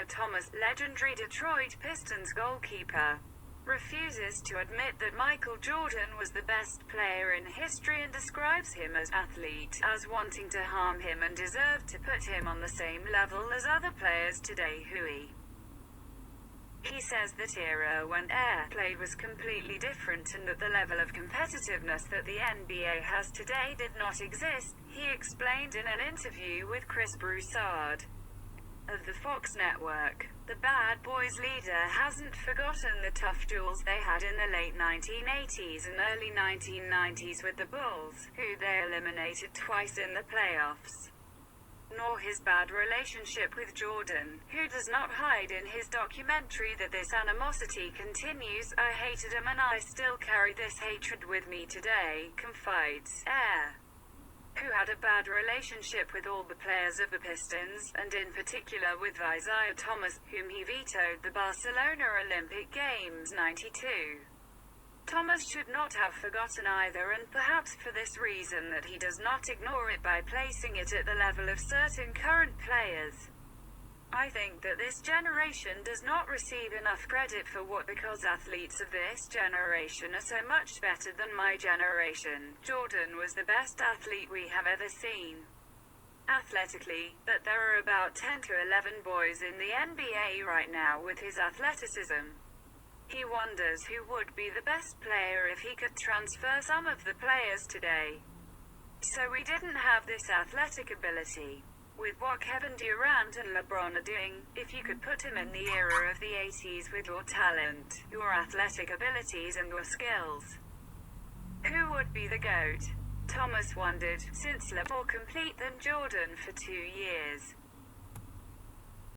Isiah Thomas, legendary Detroit Pistons goalkeeper, refuses to admit that Michael Jordan was the best player in history and describes him as athlete, as wanting to harm him and deserved to put him on the same level as other players today who he says that era when Air played was completely different and that the level of competitiveness that the NBA has today did not exist, he explained in an interview with Chris Broussard of the Fox network. The Bad Boys leader hasn't forgotten the tough duels they had in the late 1980s and early 1990s with the Bulls, who they eliminated twice in the playoffs, nor his bad relationship with Jordan, who does not hide in his documentary that this animosity continues. I hated him and I still carry this hatred with me today, confides Air, who had a bad relationship with all the players of the Pistons, and in particular with Isiah Thomas, whom he vetoed the Barcelona Olympic Games '92. Thomas should not have forgotten either, and perhaps for this reason that he does not ignore it by placing it at the level of certain current players. I think that this generation does not receive enough credit for what, because athletes of this generation are so much better than my generation. Jordan was the best athlete we have ever seen, athletically, but there are about 10 to 11 boys in the NBA right now with his athleticism. He wonders who would be the best player if he could transfer some of the players today. So we didn't have this athletic ability. With what Kevin Durant and LeBron are doing, if you could put him in the era of the 80s with your talent, your athletic abilities and your skills, who would be the GOAT? Thomas wondered, since LeBron more complete than Jordan for 2 years.